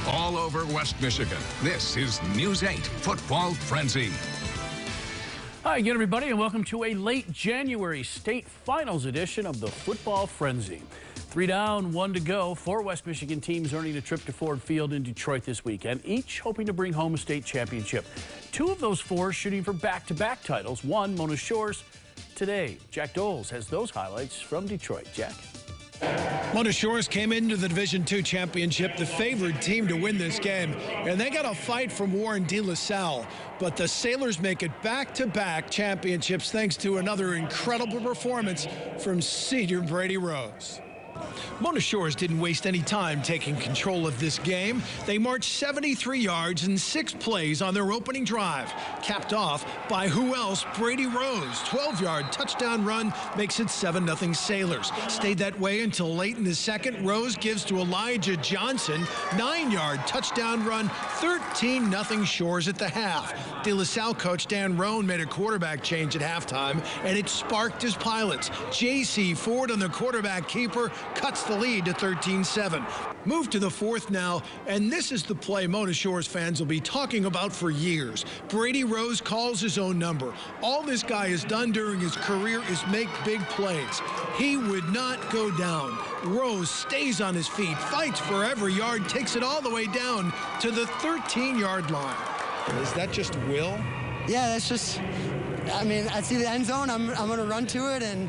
all over West Michigan. This is News 8 Football Frenzy. Hi again, everybody, and welcome to a late January state finals edition of the Football Frenzy. 3 down, 1 to go. 4 West Michigan teams earning a trip to Ford Field in Detroit this weekend, each hoping to bring home a state championship. 2 of those 4 shooting for back-to-back titles. One, Mona Shores, today. Jack Doles has those highlights from Detroit. Jack. Mona Shores came into the Division II championship the favored team to win this game, and they got a fight from Warren de La Salle. But the Sailors make it back-to-back championships thanks to another incredible performance from senior Brady Rose. Mona Shores didn't waste any time taking control of this game. They marched 73 yards in 6 plays on their opening drive, capped off by who else? Brady Rose. 12-yard touchdown run makes it 7-0 Sailors. Stayed that way until late in the second. Rose gives to Elijah Johnson. 9-yard touchdown run, 13-0 Shores at the half. De La Salle coach Dan Roan made a quarterback change at halftime, and it sparked his pilots. J.C. Ford on the quarterback keeper cuts the lead to 13-7. Move to the 4th now, and this is the play Mona Shores fans will be talking about for years. Brady Rose calls his own number. All this guy has done during his career is make big plays. He would not go down. Rose stays on his feet, fights for every yard, takes it all the way down to the 13-yard line. Is that just will? Yeah, that's just, I mean, I see the end zone, I'm going to run to it, and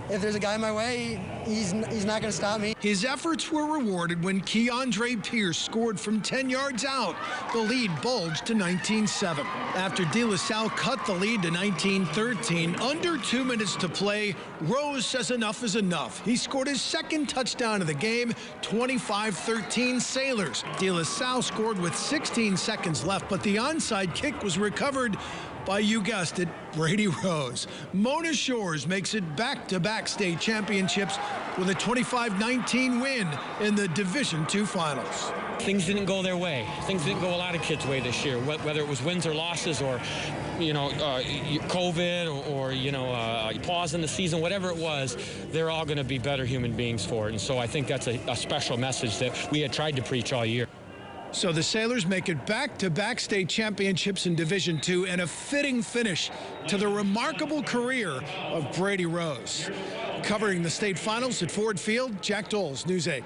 if there's a guy in my way, he's not going to stop me. His efforts were rewarded when Keandre Pierce scored from 10 yards out. The lead bulged to 19-7. After De La Salle cut the lead to 19-13, under 2 minutes to play, Rose says enough is enough. He scored his 2nd touchdown of the game, 25-13 Sailors. De La Salle scored with 16 seconds left, but the onside kick was recovered by, you guessed it, Brady Rose. Mona Shores makes it back-to-back state championships with a 25-19 win in the Division II finals. Things didn't go their way. Things didn't go a lot of kids' way this year, whether it was wins or losses or, COVID or pause in the season, whatever it was, they're all going to be better human beings for it. And so I think that's a special message that we had tried to preach all year. So the Sailors make it back-to-back state championships in Division II and a fitting finish to the remarkable career of Brady Rose. Covering the state finals at Ford Field, Jack Doles, News 8.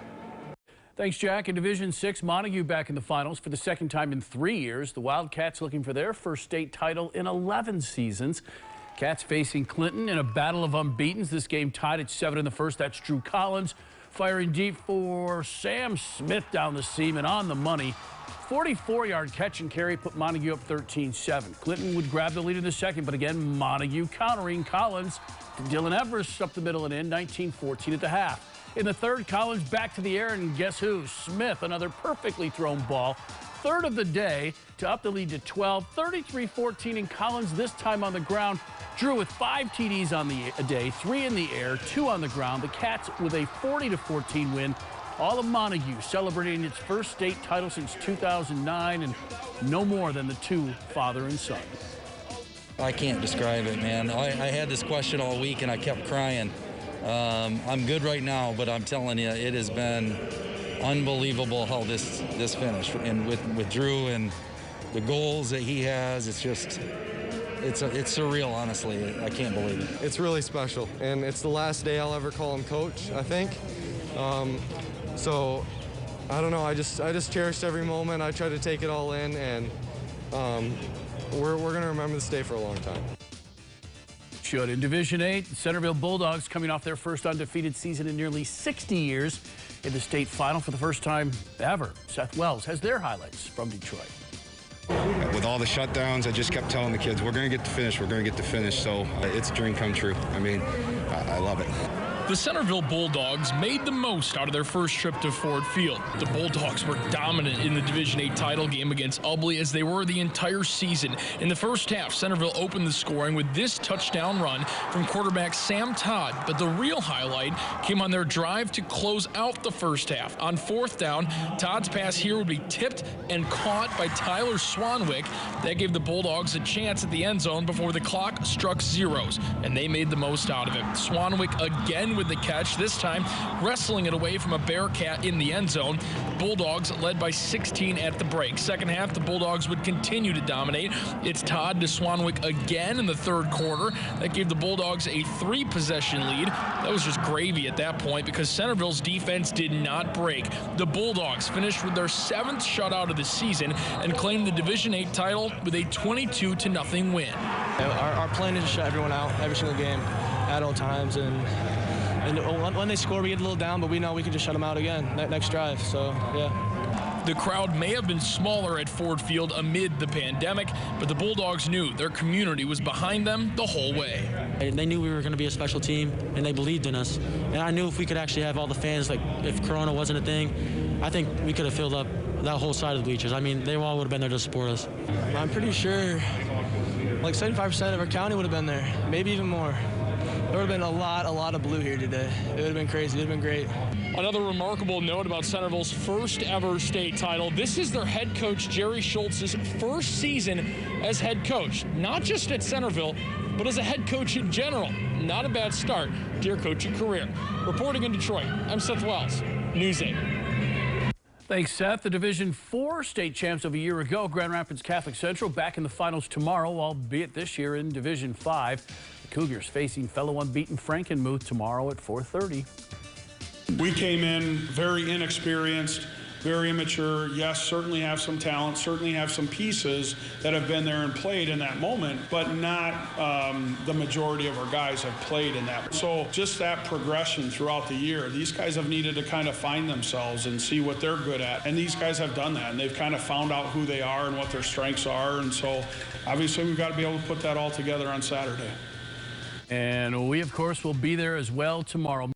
Thanks, Jack. In Division 6, Montague back in the finals for the 2nd time in 3 years. The Wildcats looking for their first state title in 11 seasons. Cats facing Clinton in a battle of unbeatens. This game tied at 7 in the first. That's Drew Collins firing deep for Sam Smith down the seam and on the money. 44-yard catch and carry put Montague up 13-7. Clinton would grab the lead in the second, but again, Montague countering. Collins to Dylan Everest up the middle and in, 19-14 at the half. In the third, Collins back to the air, and guess who? Smith, another perfectly thrown ball. 3rd of the day to up the lead to 12, 33-14, and Collins this time on the ground. Drew with 5 TDs on the day, 3 in the air, 2 on the ground. The Cats with a 40-14 win. All of Montague celebrating its first state title since 2009, and no more than the 2 father and son. I can't describe it, man. I had this question all week, and I kept crying. I'm good right now, but I'm telling you, it has been unbelievable how this finished. And with Drew and the goals that he has, it's just, it's surreal, honestly. I can't believe it. It's really special, and it's the last day I'll ever call him coach, I think. So I don't know, I just cherished every moment. I try to take it all in, and we're going to remember this day for a long time. Should. In Division 8, the Centerville Bulldogs coming off their first undefeated season in nearly 60 years in the state final for the first time ever. Seth Wells has their highlights from Detroit. With all the shutdowns, I just kept telling the kids, we're going to get to finish, we're going to get to finish. So it's a dream come true. I mean, I love it. The Centerville Bulldogs made the most out of their first trip to Ford Field. The Bulldogs were dominant in the Division 8 title game against UBLY, as they were the entire season. In the first half, Centerville opened the scoring with this touchdown run from quarterback Sam Todd. But the real highlight came on their drive to close out the first half. On 4th down, Todd's pass here would be tipped and caught by Tyler Swanwick. That gave the Bulldogs a chance at the end zone before the clock struck zeros, and they made the most out of it. Swanwick again again with the catch, this time wrestling it away from a Bearcat in the end zone. Bulldogs led by 16 at the break. Second half, the Bulldogs would continue to dominate. It's Todd to Swanwick again in the third quarter. That gave the Bulldogs a 3-possession lead. That was just gravy at that point because Centerville's defense did not break. The Bulldogs finished with their 7th shutout of the season and claimed the Division VIII title with a 22-0 win. Our plan is to shut everyone out every single game at all times, and when they score, we get a little down, but we know we can just shut them out again next drive. So, yeah. The crowd may have been smaller at Ford Field amid the pandemic, but the Bulldogs knew their community was behind them the whole way. They knew we were going to be a special team, and they believed in us. And I knew if we could actually have all the fans, like if Corona wasn't a thing, I think we could have filled up that whole side of the bleachers. I mean, they all would have been there to support us. I'm pretty sure like 75% of our county would have been there, maybe even more. There would have been a lot of blue here today. It would have been crazy. It would have been great. Another remarkable note about Centerville's first ever state title. This is their head coach, Jerry Schultz's first season as head coach, not just at Centerville, but as a head coach in general. Not a bad start to your coaching career. Reporting in Detroit, I'm Seth Wells, News 8. Thanks, Seth. The Division IV state champs of a year ago, Grand Rapids Catholic Central, back in the finals tomorrow, albeit this year in Division V. The Cougars facing fellow unbeaten Frankenmuth tomorrow at 4:30. We came in very inexperienced, very immature. Yes, certainly have some talent, certainly have some pieces that have been there and played in that moment, but not the majority of our guys have played in that. So just that progression throughout the year, these guys have needed to kind of find themselves and see what they're good at. And these guys have done that, and they've kind of found out who they are and what their strengths are. And so obviously we've got to be able to put that all together on Saturday. And we, of course, will be there as well tomorrow.